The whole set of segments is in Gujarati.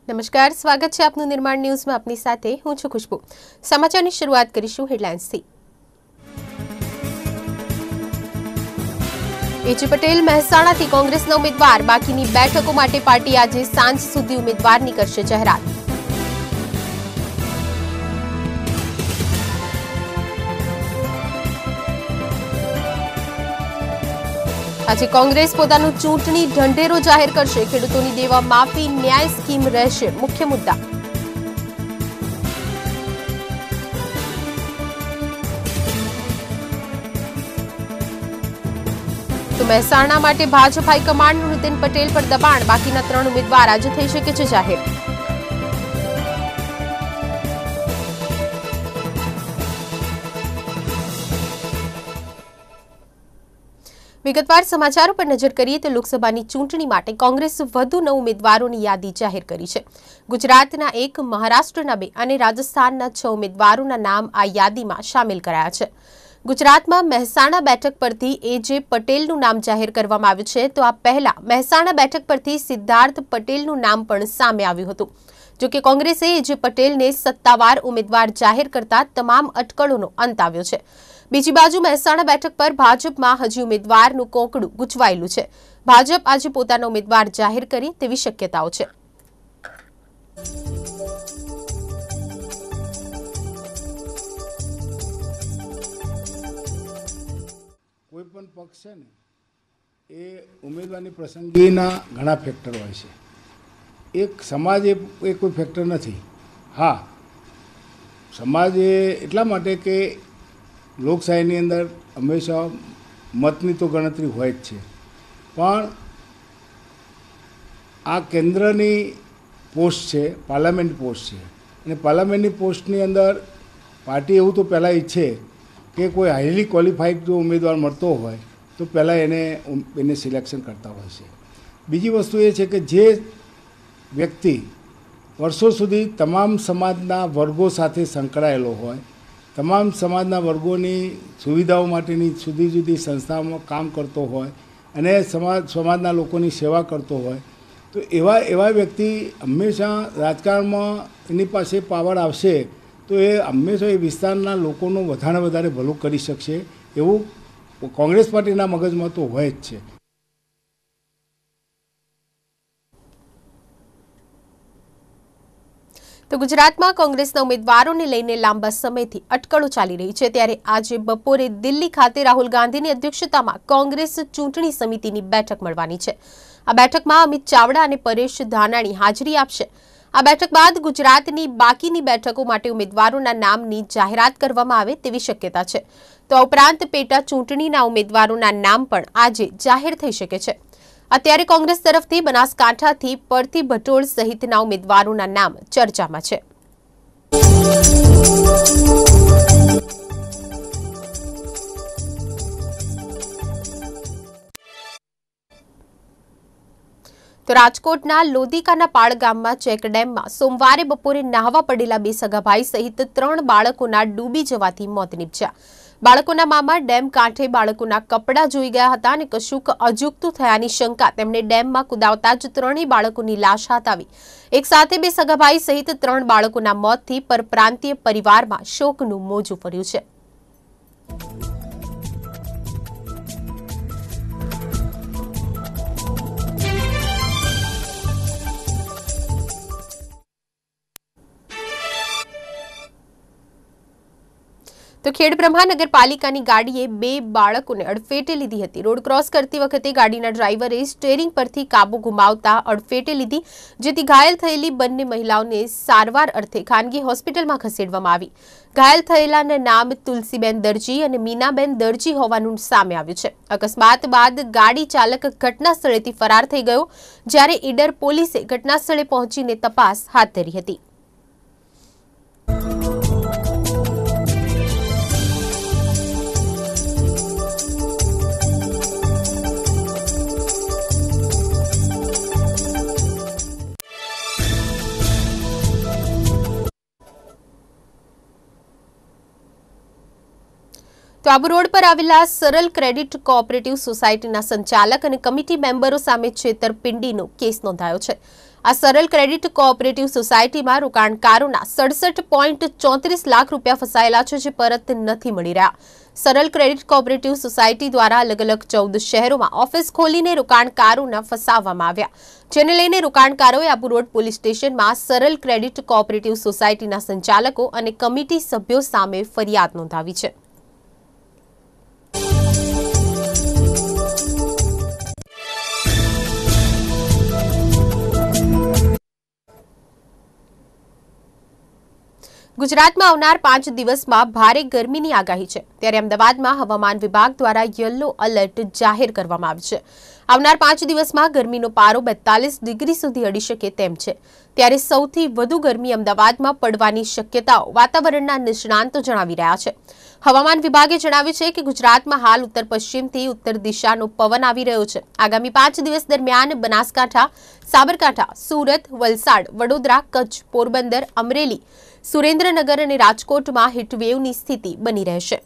નમસ્કાર, સ્વાગત છે આપનું નિર્માણ ન્યૂઝમાં। આપની સાથે હું છું ખુશ્બુ। સમાચારની શરૂઆત કરીશું હેડલાઇન્સથી। એજી પટેલ મહેસાણાથી કોંગ્રેસના ઉમેદવાર, બાકીની બેઠકો માટે પાર્ટી આજે સાંજ સુધી ઉમેદવારની કરશે જાહેરાત। આજે કોંગ્રેસ પોતાનું ચૂંટણી ઢંઢેરો જાહેર કરશે। ખેડૂતોની દેવા માફી ન્યાય સ્કીમ રહેશે મુખ્ય મુદ્દા। તો મહેસાણા માટે ભાજપ હાઈકમાન્ડનું નીતિન પટેલ પર દબાણ, બાકીના 3 ઉમેદવાર આજે થઈ શકે છે જાહેર। વિગતવાર સમાચારો પર નજર કરીએ તો લોકસભાની ચૂંટણી માટે કોંગ્રેસ વધુ 9 ઉમેદવારોની યાદી જાહેર કરી છે। ગુજરાતના 1, મહારાષ્ટ્રના 2 અને રાજસ્થાનના 6 ઉમેદવારોના નામ આ યાદીમાં સામેલ કરાયા છે। ગુજરાતમાં મહેસાણા બેઠક પરથી એજે પટેલનું નામ જાહેર કરવામાં આવ્યું છે, તો આ પહેલા મહેસાણા બેઠક પરથી સિદ્ધાર્થ પટેલનું નામ પણ સામે આવ્યું હતું। જો કે કોંગ્રેસે એજે પટેલને સત્તાવાર ઉમેદવાર જાહેર કરતા તમામ અટકળોનો અંત આવ્યો છે। બીજી બાજુ મહેસાણા બેઠક પર ભાજપમાં હજી ઉમેદવારનું કોકડું ગૂંચવાયેલું છે। ભાજપ આજે પોતાનો ઉમેદવાર જાહેર કરે તેવી શક્યતાઓ છે। કોઈ પણ પક્ષ છે ને એ ઉમેદવારની પસંદગીના ઘણા ફેક્ટર હોય છે। એક સમાજ એ કોઈ ફેક્ટર નથી। હા, સમાજ એટલા માટે કે લોકશાહીની અંદર હંમેશા મતની તો ગણતરી હોય જ છે, પણ આ કેન્દ્રની પોસ્ટ છે, પાર્લામેન્ટ પોસ્ટ છે, અને પાર્લામેન્ટની પોસ્ટની અંદર પાર્ટી એવું તો પહેલાં ઈચ્છે કે કોઈ હાઈલી ક્વોલિફાઈડ જો ઉમેદવાર મળતો હોય તો પહેલાં એને સિલેક્શન કરતા હોય છે। બીજી વસ્તુ એ છે કે જે વ્યક્તિ વર્ષો સુધી તમામ સમાજના વર્ગો સાથે સંકળાયેલો હોય, તમામ સમાજના વર્ગોની સુવિધાઓ માટેની જુદી જુદી સંસ્થાઓમાં કામ કરતો હોય અને સમાજના લોકોની સેવા કરતો હોય, તો એવા વ્યક્તિ હંમેશા રાજકારણમાં એની પાસે પાવર આવશે તો એ હંમેશા એ વિસ્તારના લોકોનું વધારે ભલું કરી શકશે એવું કોંગ્રેસ પાર્ટીના મગજમાં તો હોય જ છે। તો ગુજરાતમાં કોંગ્રેસના ઉમેદવારોને લઈને લાંબા સમયથી અટકળો ચાલી રહી છે, ત્યારે આજે બપોરે દિલ્હી ખાતે રાહુલ ગાંધીની અધ્યક્ષતામાં કોંગ્રેસ ચૂંટણી સમિતિની બેઠક મળવાની છે। આ બેઠકમાં અમિત ચાવડા અને પરેશ ધાનાણી હાજરી આપશે। આ બેઠક બાદ ગુજરાતની બાકીની બેઠકો માટે ઉમેદવારોના નામની જાહેરાત કરવામાં આવે તેવી શક્યતા છે। તો આ ઉપરાંત પેટા ચૂંટણીના ઉમેદવારોના નામ પણ આજે જાહેર થઈ શકે છે। અત્યારે કોંગ્રેસ તરફથી બનાસકાંઠાથી પરથી ભટોળ સહિતના ઉમેદવારોના નામ ચર્ચામાં છે। તો રાજકોટના લોધિકાના પાળ ગામમાં ચેક ડેમમાં સોમવારે બપોરે નહાવા પડેલા 2 સગાભાઈ સહિત 3 બાળકોના ડૂબી જવાથી મોત નીપજ્યા। બાળકોના મામા ડેમ કાંઠે બાળકોના કપડાં જોઈ ગયા હતા અને કશુંક અજુગતું થયાની શંકા તેમણે ડેમમાં કૂદાવતા જ 3 બાળકોની લાશ હાથ આવી। એક સાથે 2 સગાભાઈ સહિત 3 બાળકોના મોતથી પરપ્રાંતીય પરિવારમાં શોકનું મોજું ફર્યું છે। તો ખેડબ્રહ્મા નગરપાલિકાની ગાડીએ 2 બાળકોને અડફેટે લીધી હતી। રોડ ક્રોસ કરતી વખતે ગાડીના ડ્રાઈવરે સ્ટીયરિંગ પરથી કાબુ ગુમાવતા અડફેટે લીધી, જેથી ઘાયલ થયેલી બંને મહિલાઓને સારવાર અર્થે ખાનગી હોસ્પિટલમાં ખસેડવામાં આવી। ઘાયલ થયેલાના નામ તુલસીબેન દરજી અને મીનાબેન દરજી હોવાનું સામે આવ્યું છે। અકસ્માત બાદ ગાડી ચાલક ઘટના સ્થળેથી ફરાર થઈ ગયો, જ્યારે ઈડર પોલીસે ઘટના સ્થળે પહોંચીને તપાસ હાથ ધરી હતી। તો આબુ રોડ પર આવેલા સરલ ક્રેડિટ કોઓપરેટિવ સોસાયટીના સંચાલક અને કમિટી મેમ્બરો સામે છેતરપિંડીનો કેસ નોંધાયો છે। આ સરળ ક્રેડિટ કોઓપરેટિવ સોસાયટીમાં રોકાણકારોના 67.34 લાખ રૂપિયા ફસાયેલા છે, જે પરત નથી મળી રહ્યા. સરળ ક્રેડિટ કોઓપરેટિવ સોસાયટી દ્વારા અલગ અલગ 14 શહેરોમાં ઓફિસ ખોલીને રોકાણકારોને ફસાવવામાં આવ્યા, જેને લઈને રોકાણકારોએ આબુ રોડ પોલીસ સ્ટેશનમાં સરળ ક્રેડિટ કોઓપરેટિવ સોસાયટીના સંચાલકો અને કમિટી સભ્યો સામે ફરિયાદ નોંધાવી છે. ગુજરાતમાં આવનાર 5 દિવસમાં ભારે ગરમીની આગાહી છે, ત્યારે અમદાવાદમાં હવામાન વિભાગ દ્વારા યલો એલર્ટ જાહેર કરવામાં આવ્યું છે. આવનાર 5 દિવસમાં ગરમીનો પારો 42 ડિગ્રી સુધી અડી શકે તેમ છે, ત્યારે સૌથી વધુ ગરમી અમદાવાદમાં પડવાની શક્યતાઓ વાતાવરણના નિષ્ણાંતો જણાવી રહ્યા છે. હવામાન વિભાગે જણાવ્યું છે કે ગુજરાતમાં હાલ ઉત્તર પશ્ચિમથી ઉત્તર દિશાનો પવન આવી રહ્યો છે. આગામી 5 દિવસ દરમિયાન બનાસકાંઠા, સાબરકાંઠા, સુરત, વલસાડ, વડોદરા, કચ્છ, પોરબંદર, અમરેલી, સુરેન્દ્રનગર અને રાજકોટમાં હીટવેવની સ્થિતિ બની રહેશે.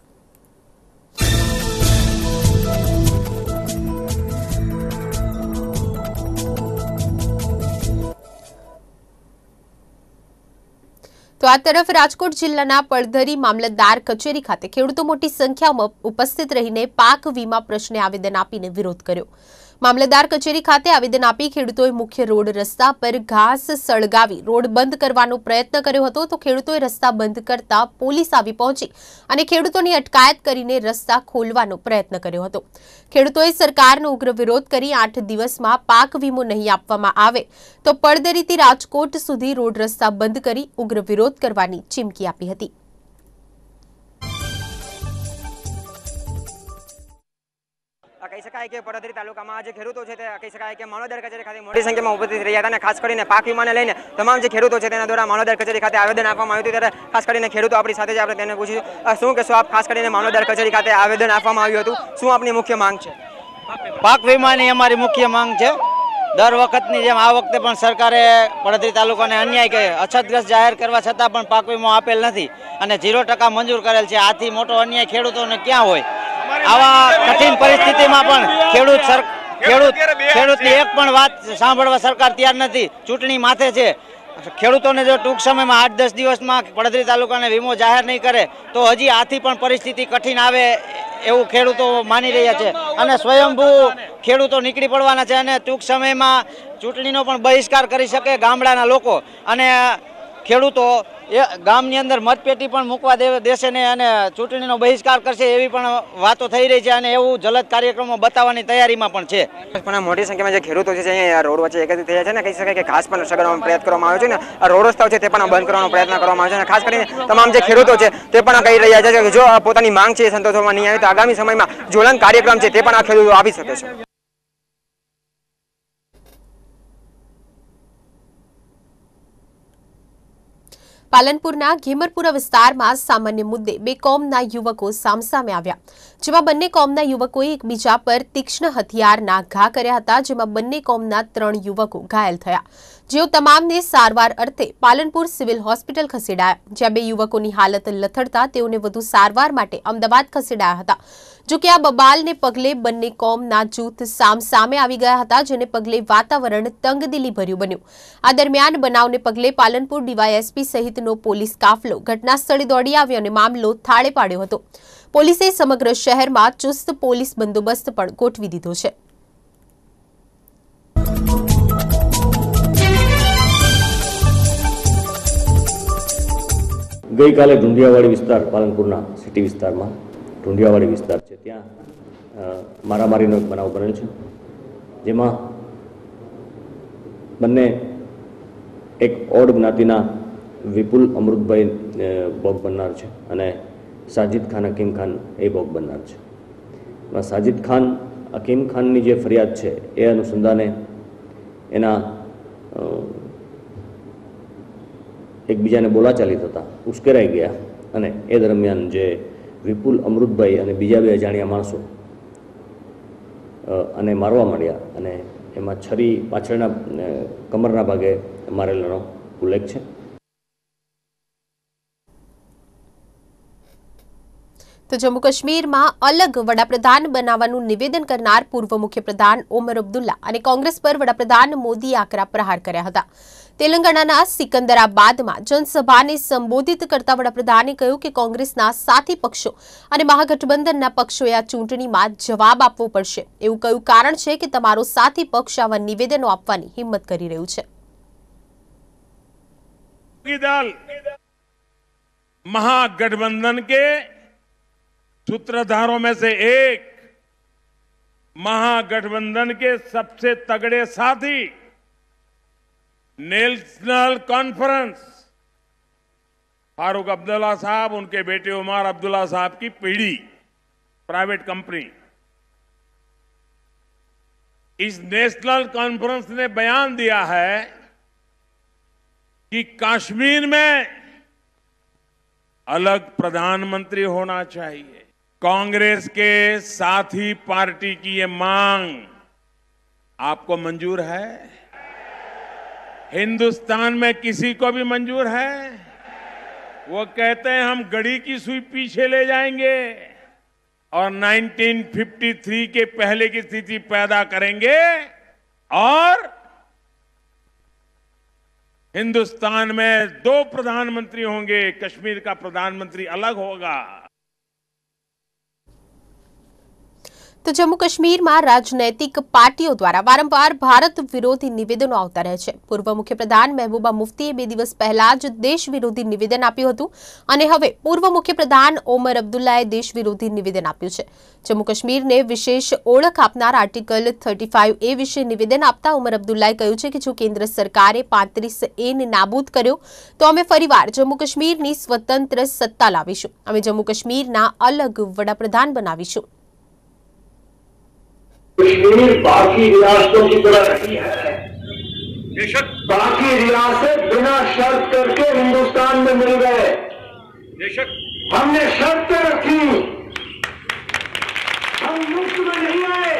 તો આ તરફ રાજકોટ જિલ્લાના પડધરી મામલતદાર કચેરી ખાતે ખેડૂતો મોટી સંખ્યામાં ઉપસ્થિત રહીને પાક વીમા પ્રશ્ને આવેદન આપીને વિરોધ કર્યો. મામલતદાર કચેરી ખાતે આવેદન આપી ખેડૂતોએ મુખ્ય રોડ રસ્તા પર ઘાસ સળગાવી રોડ બંધ કરવાનો પ્રયત્ન કર્યો હતો, તો ખેડૂતોએ રસ્તા બંધ કરતા પોલીસ આવી પહોંચી અને ખેડૂતોની અટકાયત કરીને રસ્તા ખોલવાનો પ્રયત્ન કર્યો હતો. ખેડૂતોએ સરકારનો ઉગ્ર વિરોધ કરી 8 દિવસમાં પાક વીમો નહીં આપવામાં આવે તો પડધરીથી રાજકોટ સુધી રોડ રસ્તા બંધ કરી ઉગ્ર વિરોધ કરવાની ચીમકી આપી હતી. કહી શકાય કે પડધરી તાલુકામાં જે ખેડૂતો છે તે કહી શકાય કે મામલતદાર કચેરી ખાતે મોટી સંખ્યામાં ઉપસ્થિત રહ્યા હતા અને ખાસ કરીને પાક વીમાને લઈને તમામ જે ખેડૂતો છે તેના દ્વારા મામલતદાર કચેરી ખાતે આવેદન આપવામાં આવ્યું હતું. ત્યારે ખાસ કરીને ખેડૂતો આપણી સાથે જ આપણે તેને પૂછ્યું, શું કહેશો આપ? ખાસ કરીને મામલતદાર કચેરી ખાતે આવેદન આપવામાં આવ્યું હતું, શું આપની મુખ્ય માંગ છે? પાક વીમાની અમારી મુખ્ય માંગ છે. દર વખતની જેમ આ વખતે પણ સરકારે પડધરી તાલુકાને અન્યાય કહે અછતગ્રસ્ત જાહેર કરવા છતાં પણ પાક વીમો આપેલ નથી અને 0% મંજૂર કરેલ છે. આથી મોટો અન્યાય ખેડૂતોને ક્યાં હોય? આવા કઠિન પરિસ્થિતિમાં પણ ખેડૂતની એક પણ વાત સાંભળવા સરકાર તૈયાર નથી. ચૂંટણી માથે છે. ખેડૂતોને જો ટૂંક સમયમાં 8-10 દિવસમાં પડધરી તાલુકાને વીમો જાહેર નહીં કરે તો હજી આથી પણ પરિસ્થિતિ કઠિન આવે એવું ખેડૂતો માની રહ્યા છે અને સ્વયંભૂ ખેડૂતો નીકળી પડવાના છે અને ટૂંક સમયમાં ચૂંટણીનો પણ બહિષ્કાર કરી શકે ગામડાના લોકો અને ખેડૂતો ગામની અંદર મતપેટી પણ મૂકવા દેશે ને અને ચૂંટણીનો બહિષ્કાર કરશે એવી પણ વાતો થઈ રહી છે અને એવું જલદ કાર્યક્રમો બતાવવાની તૈયારીમાં પણ છે. પણ મોટી સંખ્યામાં જે ખેડૂતો છે અહીંયા રોડ વચ્ચે એકત્રિત થયા છે ને કહી શકાય કે ઘાસ પણ સગાડવાનો પ્રયત્ન કરવામાં આવ્યો છે ને આ રોડ રસ્તાઓ છે તે પણ બંધ કરવાનો પ્રયત્ન કરવામાં આવ્યો છે અને ખાસ કરીને તમામ જે ખેડૂતો છે તે પણ કહી રહ્યા છે કે જો પોતાની માંગ છે એ સંતોષવામાં નહીં આવે તો આગામી સમયમાં જ્વલંત કાર્યક્રમ છે તે પણ આ ખેડૂતો આપી શકે છે. પાલનપુરના ઘેમરપુરા વિસ્તારમાં સામાન્ય મુદ્દે બે કોમના યુવકો સામસામે આવ્યા, જેમાં બંને કોમના યુવકોએ એકબીજા પર તીક્ષ્ણ હથિયારના ઘા કર્યા હતા, જેમાં બંને કોમના 3 યુવકો ઘાયલ થયા, જેઓ તમામને સારવાર અર્થે પાલનપુર સિવિલ હોસ્પિટલ ખસેડાયા, જ્યાં 2 યુવકોની હાલત લથડતા તેઓને વધુ સારવાર માટે અમદાવાદ ખસેડાયા હતા. જોકે આ બબાલને પગલે બંને કોમના જૂથ સામસામે આવી ગયા હતા, જેને પગલે વાતાવરણ તંગદિલી ભર્યું બન્યું. આ દરમિયાન બનાવને પગલે પાલનપુર ડીવાયએસપી સહિતનો પોલીસ કાફલો ઘટના સ્થળે દોડી આવ્યો અને મામલો થાળે પાડ્યો હતો. પોલીસે સમગ્ર શહેરમાં ચુસ્ત પોલીસ બંદોબસ્ત પણ ગોઠવી દીધો છે. ગઈકાલે ઢુંડિયાવાડી વિસ્તાર, પાલનપુરના સિટી વિસ્તારમાં ઢુંડિયાવાડી વિસ્તાર છે, ત્યાં મારામારીનો એક બનાવ બનેલ છે, જેમાં બંને એક ઓડ જ્ઞાતિના વિપુલ અમૃતભાઈ ભોગ બનનાર છે અને સાજિદ ખાન હકીમ ખાન એ ભોગ બનનાર છે. સાજિદ ખાન હકીમ ખાનની જે ફરિયાદ છે એ અનુસંધાને એના એકબીજાને બોલાચાલી થતાં ઉશ્કેરાઈ ગયા અને એ દરમિયાન જે વિપુલ અમૃતભાઈ અને બીજા 2 અજાણ્યા માણસો અને મારવા માંડ્યા અને એમાં છરી પાછળના કમરના ભાગે મારેલાનો ઉલ્લેખ છે. તો જમ્મુ કાશ્મીરમાં અલગ વડાપ્રધાન બનાવવાનું નિવેદન કરનાર પૂર્વ મુખ્યપ્રધાન ઓમર અબ્દુલ્લા અને કોંગ્રેસ પર વડાપ્રધાન મોદીએ આકરા પ્રહાર કર્યા હતા. તેલંગાણાના સિકંદરાબાદમાં જનસભાને સંબોધિત કરતા વડાપ્રધાને કહ્યું કે કોંગ્રેસના સાથી પક્ષો અને મહાગઠબંધનના પક્ષોએ આ ચૂંટણીમાં જવાબ આપવો પડશે. એવું કયું કારણ છે કે તમારો સાથી પક્ષ આવા નિવેદનો આપવાની હિંમત કરી રહ્યું છે? महागठबंधन के सूत्रधारों में से एक, महागठबंधन के सबसे तगड़े साथी नेशनल कॉन्फ्रेंस फारूक अब्दुल्ला साहब, उनके बेटे उमर अब्दुल्ला साहब की पीढ़ी प्राइवेट कंपनी, इस नेशनल कॉन्फ्रेंस ने बयान दिया है कि कश्मीर में अलग प्रधानमंत्री होना चाहिए. कांग्रेस के साथी पार्टी की ये मांग आपको मंजूर है? हिंदुस्तान में किसी को भी मंजूर है? वो कहते हैं हम घड़ी की सुई पीछे ले जाएंगे और 1953 के पहले की स्थिति पैदा करेंगे और हिंदुस्तान में 2 प्रधानमंत्री होंगे, कश्मीर का प्रधानमंत्री अलग होगा. તો જમ્મુ કાશ્મીરમાં રાજનૈતિક પાર્ટીઓ દ્વારા વારંવાર ભારત વિરોધી નિવેદનો આવતા રહે છે. પૂર્વ મુખ્યપ્રધાન મહેબૂબા મુફ્તીએ 2 દિવસ પહેલા જ દેશ વિરોધી નિવેદન આપ્યું હતું અને હવે પૂર્વ મુખ્યપ્રધાન ઓમર અબ્દુલ્લાએ દેશ વિરોધી નિવેદન આપ્યું છે. જમ્મુ કાશ્મીરને વિશેષ ઓળખ આપનાર આર્ટિકલ 35A વિશે નિવેદન આપતા ઓમર અબ્દુલ્લાએ કહ્યું છે કે જો કેન્દ્ર સરકારે 35A ને નાબૂદ કર્યો તો અમે ફરીવાર જમ્મુ કાશ્મીરની સ્વતંત્ર સત્તા લાવીશું. અમે જમ્મુ કાશ્મીરના અલગ વડાપ્રધાન બનાવીશું. कश्मीर बाकी रियासतों की तरह नहीं है. बेशक बाकी रियासत बिना शर्त करके हिंदुस्तान में मिल गए. बेशक हमने शर्तें रखी, हम मुफ्त में नहीं आए.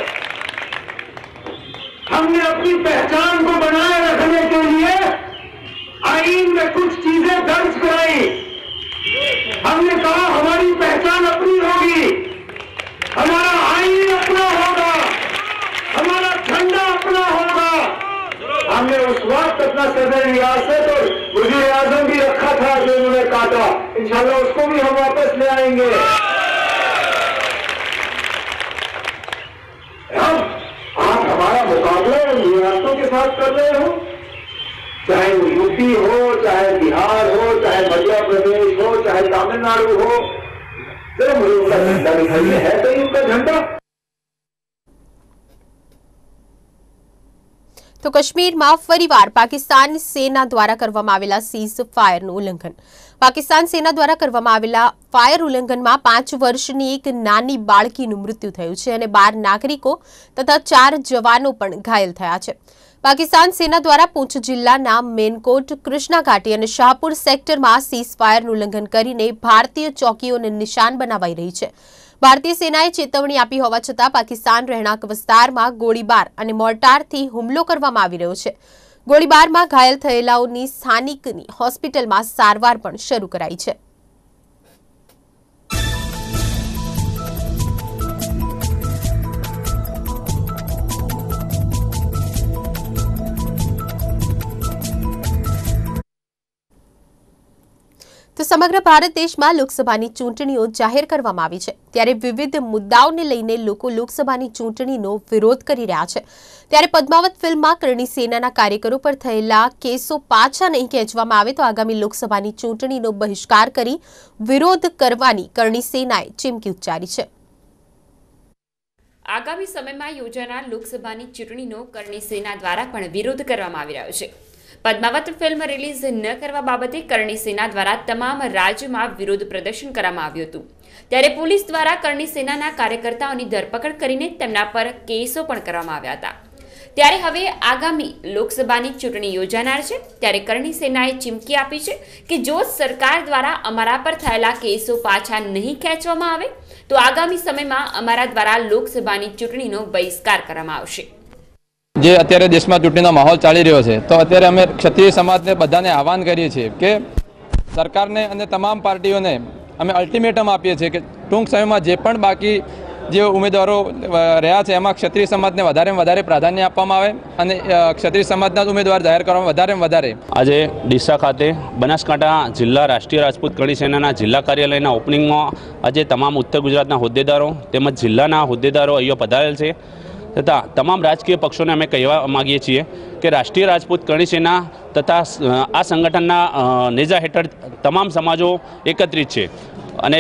हमने अपनी पहचान को बनाए रखने के लिए आईन में कुछ चीजें दर्ज कराई. हमने कहा हमारी पहचान अपनी होगी, हमारा आईन अपना होगा, हमारा झंडा अपना होगा. हमने उस वक्त अपना सदर रियासत और वज़ीर आज़म भी रखा था जो उन्होंने काटा. इंशाल्लाह उसको भी हम वापस ले आएंगे. हम आप हमारा मुकाबला उन रियासतों के साथ कर रहे हो, चाहे वो यूपी हो, चाहे बिहार हो, चाहे मध्य प्रदेश हो, चाहे तमिलनाडु हो. जरा मुझे उनका झंडा दिखाइए, है कहीं उनका झंडा? તો કાશ્મીરમાં ફરીવાર પાકિસ્તાન સેના દ્વારા કરવામાં આવેલા સીઝ ફાયરનું ઉલ્લંઘન. પાકિસ્તાન સેના દ્વારા કરવામાં આવેલા ફાયર ઉલ્લંઘનમાં 5 વર્ષની એક નાની બાળકીનું મૃત્યુ થયું છે અને 12 નાગરિકો તથા 4 જવાનો પણ ઘાયલ થયા છે. પાકિસ્તાન સેના દ્વારા પૂંછ જિલ્લાના મેનકોટ, કૃષ્ણા ઘાટી અને શાહપુર સેક્ટરમાં સીઝ ફાયરનું ઉલ્લંઘન કરીને ભારતીય ચોકીઓને નિશાન બનાવાઈ રહી છે. ભારતીય સેનાએ ચેતવણી આપી હોવા છતાં પાકિસ્તાન રહેણાંક વિસ્તારમાં ગોળીબાર અને મોર્ટારથી હુમલો કરવામાં આવી રહ્યો છે. ગોળીબારમાં ઘાયલ થયેલાઓની સ્થાનિકની હોસ્પિટલમાં સારવાર પણ શરૂ કરાઈ છે. તો સમગ્ર ભારત દેશમાં લોકસભાની ચૂંટણીઓ જાહેર કરવામાં આવી છે. ત્યારે વિવિધ મુદ્દાઓને લઈને લોકો લોકસભાની ચૂંટણીનો વિરોધ કરી રહ્યા છે. ત્યારે પદ્માવત ફિલ્મમાં કરણી સેનાના કાર્યકરો પર થયેલા કેસો પાછા નહીં ખેંચવામાં આવે તો આગામી લોકસભાની ચૂંટણીનો બહિષ્કાર કરી વિરોધ કરવાની કરણી સેનાએ ચીમકી ઉચ્ચારી છે. આગામી સમયમાં યોજાનાર લોકસભાની ચૂંટણીનો કરણી સેના દ્વારા પણ વિરોધ કરવામાં આવી રહ્યો છે. પદ્માવત ફિલ્મ રિલીઝ ન કરવા બાબતે કરણી સેના દ્વારા તમામ રાજ્યમાં વિરોધ પ્રદર્શન કરવામાં આવ્યું હતું. ત્યારે પોલીસ દ્વારા કરણી સેનાના કાર્યકર્તાઓની ધરપકડ કરીને તેમના પર કેસો પણ કરવામાં આવ્યા હતા. ત્યારે હવે આગામી લોકસભાની ચૂંટણી યોજાનાર છે. ત્યારે કરણી સેનાએ ચીમકી આપી છે કે જો સરકાર દ્વારા અમારા પર થયેલા કેસો પાછા નહીં ખેંચવામાં આવે તો આગામી સમયમાં અમારા દ્વારા લોકસભાની ચૂંટણીનો બહિષ્કાર કરવામાં આવશે. જે અત્યારે દેશમાં ચૂંટણીનો માહોલ ચાલી રહ્યો છે તો અત્યારે અમે ક્ષત્રિય સમાજને બધાને આહવાન કરીએ છીએ કે સરકારને અને તમામ પાર્ટીઓને અમે અલ્ટિમેટમ આપીએ છીએ કે ટૂંક સમયમાં જે પણ બાકી જે ઉમેદવારો રહ્યા છે એમાં ક્ષત્રિય સમાજને વધારે પ્રાધાન્ય આપવામાં આવે અને ક્ષત્રિય સમાજના ઉમેદવાર જાહેર કરવામાં વધારે. આજે ડીસા ખાતે બનાસકાંઠા જિલ્લા રાષ્ટ્રીય રાજપૂત કરણી સેનાના જિલ્લા કાર્યાલયના ઓપનિંગમાં આજે તમામ ઉત્તર ગુજરાતના હોદ્દેદારો તેમજ જિલ્લાના હોદ્દેદારો અહીંયા પધારેલ છે તથા તમામ રાજકીય પક્ષોને અમે કહેવા માગીએ છીએ કે રાષ્ટ્રીય રાજપૂત કરણી સેના તથા આ સંગઠનના નેજા હેઠળ તમામ સમાજો એકત્રિત છે અને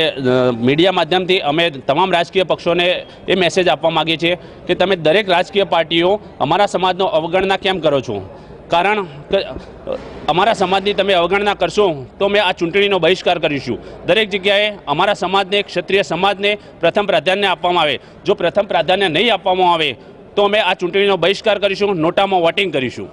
મીડિયા માધ્યમથી અમે તમામ રાજકીય પક્ષોને એ મેસેજ આપવા માગીએ છીએ કે તમે દરેક રાજકીય પાર્ટીઓ અમારા સમાજનો અવગણના કેમ કરો છો, કારણ કે અમારા સમાજની તમે અવગણના કરશો તો અમે આ ચૂંટણીનો બહિષ્કાર કરીશું. દરેક જગ્યાએ અમારા સમાજને ક્ષત્રિય સમાજને પ્રથમ પ્રાધાન્ય આપવામાં આવે. જો પ્રથમ પ્રાધાન્ય નહીં આપવામાં આવે તો અમે આ ચૂંટણીનો બહિષ્કાર કરીશું, નોટામાં વોટિંગ કરીશું.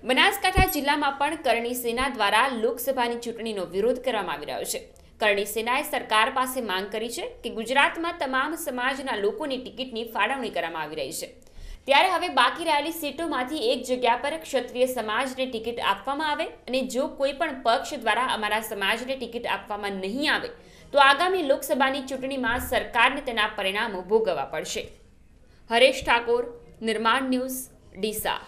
બનાસકાંઠા જિલ્લામાં પણ કરણી સેના દ્વારા લોકસભાની ચૂંટણીનો વિરોધ કરવામાં આવી રહ્યો છે. કરણી સેનાએ સરકાર પાસે માંગ કરી છે કે ગુજરાતમાં તમામ સમાજના લોકોની ટિકિટની ફાળવણી કરવામાં આવી રહી છે. ત્યારે હવે બાકી રહેલી સીટોમાંથી એક જગ્યા પર ક્ષત્રિય સમાજને ટિકિટ આપવામાં આવે અને જો કોઈ પણ પક્ષ દ્વારા અમારા સમાજને ટિકિટ આપવામાં નહીં આવે તો આગામી લોકસભાની ચૂંટણીમાં સરકારને તેના પરિણામો ભોગવવા પડશે. હરેશ ઠાકોર, નિર્માણ ન્યૂઝ, ડીસા.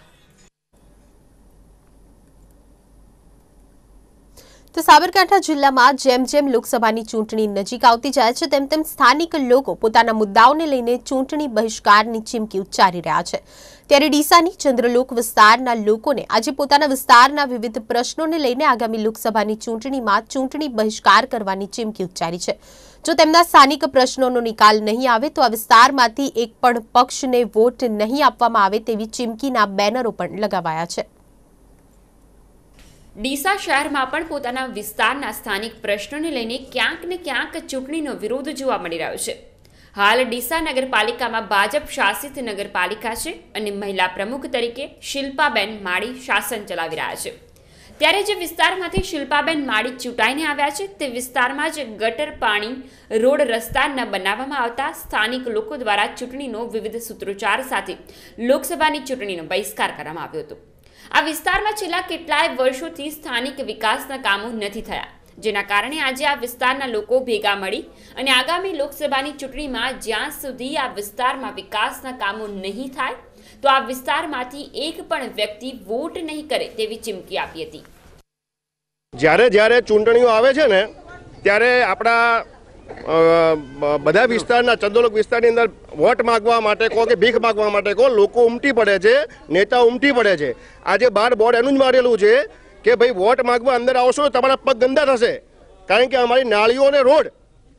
તો સાબરકાંઠા જિલ્લામાં જેમ લોકસભાની ચૂંટણી નજીક આવતી જાય છે તેમ સ્થાનિક લોકો પોતાના મુદ્દાઓને લઈને ચૂંટણી બહિષ્કારની ચીમકી ઉચ્ચારી રહ્યા છે. ત્યારે ડીસાની ચંદ્રલોક વિસ્તારના લોકોને આજે પોતાના વિસ્તારના વિવિધ પ્રશ્નોને લઈને આગામી લોકસભાની ચૂંટણીમાં ચૂંટણી બહિષ્કાર કરવાની ચીમકી ઉચ્ચારી છે. જો તેમના સ્થાનિક પ્રશ્નોનો નિકાલ નહીં આવે તો આ વિસ્તારમાંથી એક પણ પક્ષને વોટ નહીં આપવામાં આવે તેવી ચીમકીના બેનરો પણ લગાવાયા છે. ડીસા શહેરમાં પણ પોતાના વિસ્તારના સ્થાનિક પ્રશ્નોને લઈને ક્યાંક ને ક્યાંક ચૂંટણીનો વિરોધ જોવા મળી રહ્યો છે. હાલ ડીસા નગરપાલિકામાં ભાજપ શાસિત નગરપાલિકા છે અને મહિલા પ્રમુખ તરીકે શિલ્પાબેન માળી શાસન ચલાવી રહ્યા છે. ત્યારે જે વિસ્તારમાંથી શિલ્પાબેન માળી ચૂંટાઈને આવ્યા છે તે વિસ્તારમાં જ ગટર, પાણી, રોડ, રસ્તા ન બનાવવામાં આવતા સ્થાનિક લોકો દ્વારા ચૂંટણીનો વિવિધ સૂત્રોચ્ચાર સાથે લોકસભાની ચૂંટણીનો બહિષ્કાર કરવામાં આવ્યો હતો. આ વિસ્તારમાં છેલ્લા કેટલાય વર્ષોથી સ્થાનિક વિકાસના કામો નથી થયા, જેના કારણે આજે આ વિસ્તારના લોકો ભેગા મળી અને આગામી લોકસભાની ચૂંટણીમાં જ્યાં સુધી આ વિસ્તારમાં વિકાસના કામો નહીં થાય તો આ વિસ્તારમાંથી એક પણ વ્યક્તિ વોટ નહીં કરે તેવી ચીમકી આપી હતી. જ્યારે ચૂંટણીઓ આવે છે ને ત્યારે આપણા બધા વિસ્તારના ચંદ્રલોક વિસ્તારની અંદર વોટ માંગવા માટે કહો કે ભીખ માંગવા માટે કહો લોકો ઉમટી પડે છે, નેતા ઉમટી પડે છે. આજે બાર બોર્ડ એનું જ મારેલું છે કે ભાઈ વોટ માંગવા અંદર આવશો તો તમારા પગ ગંદા થશે, કારણ કે અમારી નાળીઓ અને રોડ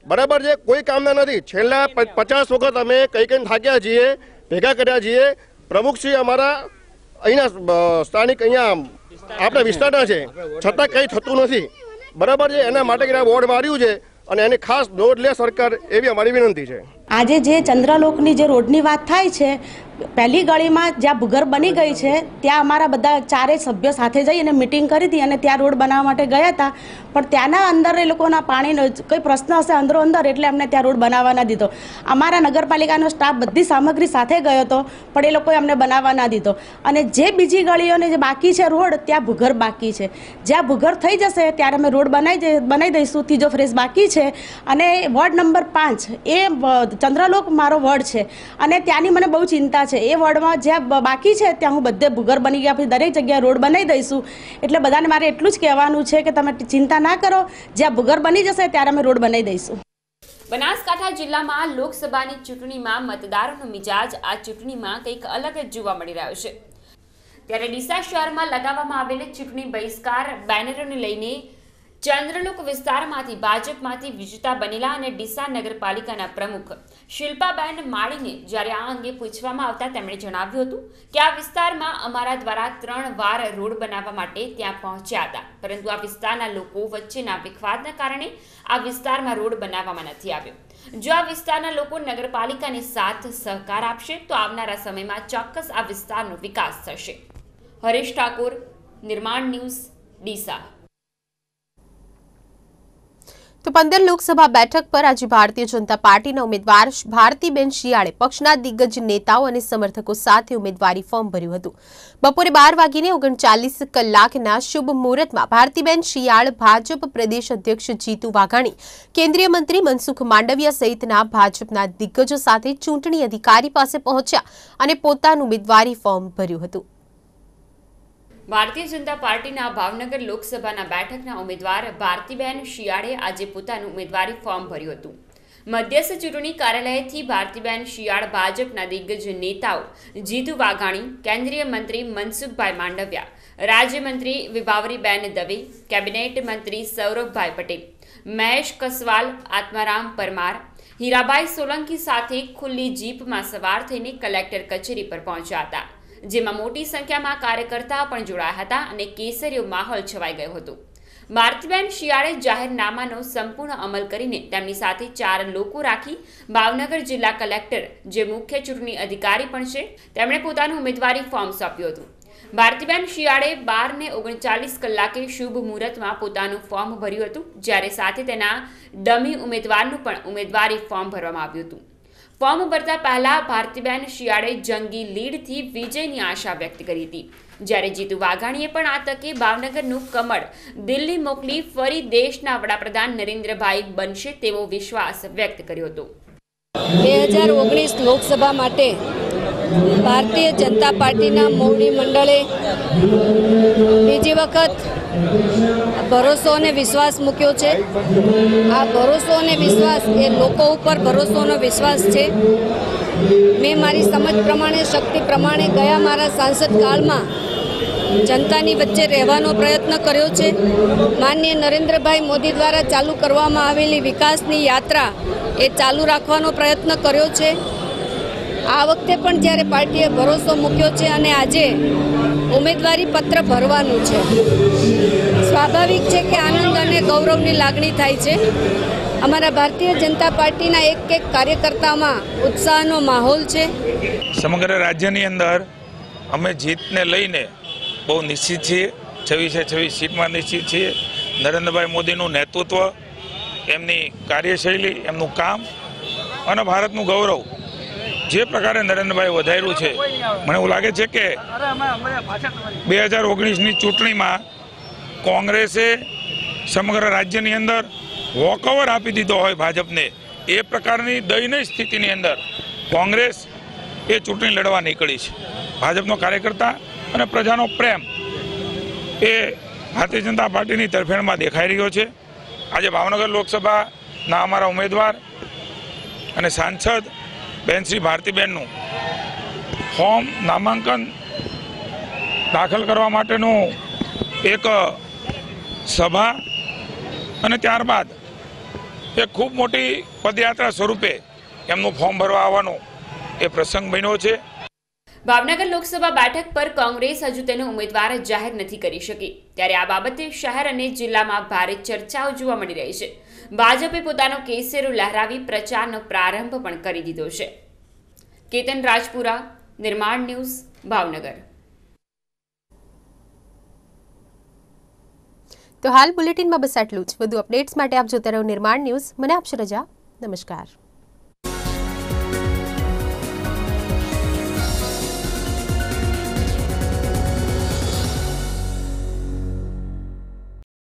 બરાબર છે, કોઈ કામના નથી. છેલ્લા 50 વખત અમે કઈ થાક્યા છીએ, ભેગા કર્યા છીએ. પ્રમુખશ્રી અમારા અહીંના સ્થાનિક અહીંયા આપણા વિસ્તારના છે, છતાં કંઈ થતું નથી બરાબર છે. એના માટે બોર્ડ માર્યું છે અને એની ખાસ નોંધ લે સરકાર, એવી અમારી વિનંતી છે. આજે જે ચંદ્રલોકની જે રોડની વાત થાય છે, પહેલી ગળીમાં જ્યાં ભૂગર્ભ બની ગઈ છે ત્યાં અમારા બધા ચારેય સભ્યો સાથે જઈ અને મિટિંગ કરી હતી અને ત્યાં રોડ બનાવવા માટે ગયા હતા, પણ ત્યાંના અંદર એ લોકોના પાણીનો કોઈ પ્રશ્ન હશે અંદરો અંદર, એટલે અમને ત્યાં રોડ બનાવવા ના દીધો. અમારા નગરપાલિકાનો સ્ટાફ બધી સામગ્રી સાથે ગયો હતો પણ એ લોકોએ અમને બનાવવા ના દીધો. અને જે બીજી ગળીઓને જે બાકી છે રોડ, ત્યાં ભૂગર્ભ બાકી છે. જ્યાં ભૂગર્ભ થઈ જશે ત્યારે અમે રોડ બનાવી દઈશું. ત્રીજો ફેઝ બાકી છે અને વોર્ડ નંબર 5 એ ચંદ્રલોક મારો વોર્ડ છે અને ત્યાંની મને બહુ ચિંતા છે. એ વોર્ડમાં જ્યાં બાકી છે ત્યાં હું બધે ભૂગર્ભ બની ગયા પછી દરેક જગ્યાએ રોડ બનાવી દઈશું. એટલે બધાને મારે એટલું જ કહેવાનું છે કે તમે ચિંતા ના કરો, જ્યાં ભૂગર્ભ બની જશે ત્યારે અમે રોડ બનાવી દઈશું. બનાસકાંઠા જિલ્લામાં લોકસભાની ચૂંટણીમાં મતદારોનો મિજાજ આ ચૂંટણીમાં કંઈક અલગ જ જોવા મળી રહ્યો છે. ત્યારે ડીસા શહેરમાં લગાવવામાં આવેલ ચૂંટણી બહિષ્કાર બેનરોને લઈને ચંદ્રલોક વિસ્તારમાંથી ભાજપમાંથી વિજેતા બનેલા અને ડીસા નગરપાલિકાના પ્રમુખ શિલ્પાબેન માળીને જ્યારે આ અંગે પૂછવામાં આવતા તેમણે જણાવ્યું હતું કે આ વિસ્તારમાં અમારા દ્વારા 3 વાર રોડ બનાવવા માટે ત્યાં પહોંચ્યા હતા, પરંતુ આ વિસ્તારના લોકો વચ્ચેના વિખવાદના કારણે આ વિસ્તારમાં રોડ બનાવવામાં નથી આવ્યો. જો આ વિસ્તારના લોકો નગરપાલિકાને સાથ સહકાર આપશે તો આવનારા સમયમાં ચોક્કસ આ વિસ્તારનો વિકાસ થશે. હરેશ ઠાકોર, નિર્માણ ન્યૂઝ, ડીસા. તો 15 લોકસભા બેઠક પર આજે ભારતીય જનતા પાર્ટીના ઉમેદવાર ભારતીબેન શિયાળે પક્ષના દિગ્ગજ નેતાઓ અને સમર્થકો સાથે ઉમેદવારી ફોર્મ ભર્યું હતું. બપોરે 12 વાગીને 39 કલાકના શુભ મુહૂર્તમાં ભારતીબેન શિયાળ ભાજપ પ્રદેશ અધ્યક્ષ જીતુ વાઘાણી, કેન્દ્રીય મંત્રી મનસુખ માંડવિયા સહિતના ભાજપના દિગ્ગજો સાથે ચૂંટણી અધિકારી પાસે પહોંચ્યા અને પોતાનું ઉમેદવારી ફોર્મ ભર્યું હતું. ભારતીય જનતા પાર્ટીના ભાવનગર લોકસભાના બેઠકના ઉમેદવાર ભારતીબેન શિયાળે આજે પોતાનું ઉમેદવારી ફોર્મ ભર્યું હતું. મધ્યસ્થ ચૂંટણી કાર્યાલયથી ભારતીબેન શિયાળ ભાજપના દિગ્ગજ નેતાઓ જીતુ વાઘાણી, કેન્દ્રીય મંત્રી મનસુખભાઈ માંડવિયા, રાજ્યમંત્રી વિભાવરીબેન દવે, કેબિનેટ મંત્રી સૌરભભાઈ પટેલ, મહેશ કસવાલ, આત્મારામ પરમાર, હીરાભાઈ સોલંકી સાથે ખુલ્લી જીપમાં સવાર થઈને કલેક્ટર કચેરી પર પહોંચ્યા હતા, જેમાં મોટી સંખ્યામાં કાર્યકર્તાઓ પણ જોડાયા હતા અને કેસરીયો માહોલ છવાઈ ગયો હતો. ભારતીબેન શિયાળે જાહેરનામાનો સંપૂર્ણ અમલ કરીને તેમની સાથે 4 લોકો રાખી ભાવનગર જિલ્લા કલેક્ટર, જે મુખ્ય ચૂંટણી અધિકારી પણ છે, તેમણે પોતાનું ઉમેદવારી ફોર્મ સોંપ્યું હતું. ભારતીબેન શિયાળે 12:39 કલાકે શુભ મુહૂર્તમાં પોતાનું ફોર્મ ભર્યું હતું, જ્યારે સાથે તેના ડમી ઉમેદવારનું પણ ઉમેદવારી ફોર્મ ભરવામાં આવ્યું હતું. ફોર્મ ભરતા પહેલા ભારતીબેન શિયાળે જંગી લીડથી વિજયની આશા વ્યક્ત કરી હતી, જ્યારે જીતુ વાઘાણીએ પણ આ તકે ભાવનગરનું કમળ દિલ્હી મોકલી ફરી દેશના વડાપ્રધાન નરેન્દ્રભાઈ બનશે તેવો વિશ્વાસ વ્યક્ત કર્યો હતો. 2019 લોકસભા માટે ભારતીય જનતા પાર્ટીના મોવડી મંડળે બીજી વખત ભરોસો અને વિશ્વાસ મૂક્યો છે. આ ભરોસો અને વિશ્વાસ એ લોકો ઉપર ભરોસોનો વિશ્વાસ છે. મેં મારી સમજ પ્રમાણે, શક્તિ પ્રમાણે ગયા મારા સાંસદ કાળમાં જનતાની વચ્ચે રહેવાનો પ્રયત્ન કર્યો છે. માનનીય નરેન્દ્રભાઈ મોદી દ્વારા ચાલુ કરવામાં આવેલી વિકાસની યાત્રા એ ચાલુ રાખવાનો પ્રયત્ન કર્યો છે. આ વખતે પણ જ્યારે પાર્ટીએ ભરોસો મૂક્યો છે અને આજે ઉમેદવારી પત્ર ભરવાનું છે, સ્વાભાવિક છે કે આનંદ અને ગૌરવની લાગણી થાય છે. અમારા ભારતીય જનતા પાર્ટીના એક કાર્યકર્તામાં ઉત્સાહનો માહોલ છે. સમગ્ર રાજ્યની અંદર અમે જીતને લઈને બહુ નિશ્ચિત છીએ. 26 સીટમાં નિશ્ચિત છીએ. નરેન્દ્રભાઈ મોદીનું નેતૃત્વ, એમની કાર્યશૈલી, એમનું કામ અને ભારતનું ગૌરવ જે પ્રકારે નરેન્દ્રભાઈ વધાર્યું છે, મને એવું લાગે છે કે 2019ની ચૂંટણીમાં કોંગ્રેસે સમગ્ર રાજ્યની અંદર વોકઓવર આપી દીધો હોય ભાજપને, એ પ્રકારની દયનીય સ્થિતિની અંદર કોંગ્રેસ એ ચૂંટણી લડવા નીકળી છે. ભાજપનો કાર્યકર્તા અને પ્રજાનો પ્રેમ એ ભારતીય જનતા પાર્ટીની તરફેણમાં દેખાઈ રહ્યો છે. આજે ભાવનગર લોકસભાના અમારા ઉમેદવાર અને સાંસદ બેન શ્રી ભારતીબેનનું ફોર્મ નામાંકન દાખલ કરવા માટેનું એક સભા અને ત્યારબાદ એક ખૂબ મોટી પદયાત્રા સ્વરૂપે એમનું ફોર્મ ભરવા આવવાનો એ પ્રસંગ બન્યો છે. ભાવનગર લોકસભા બેઠક પર કોંગ્રેસ હજુ તેનો ઉમેદવાર જાહેર નથી કરી શકી, ત્યારે આ બાબતે શહેર અને જિલ્લામાં ભારે ચર્ચાઓ જોવા મળી રહી છે. ભાજપે પોતાનો કેસરો લહેરાવી પ્રચારનો પ્રારંભ પણ કરી દીધો છે. કેતન રાજપુરા, નિર્માણ ન્યૂઝ, ભાવનગર. તો હાલ બુલેટિનમાં બસ આટલું જ. વધુ અપડેટ્સ માટે આપ જોતા રહો નિર્માણ ન્યૂઝ. મને આપશો રજા. નમસ્કાર.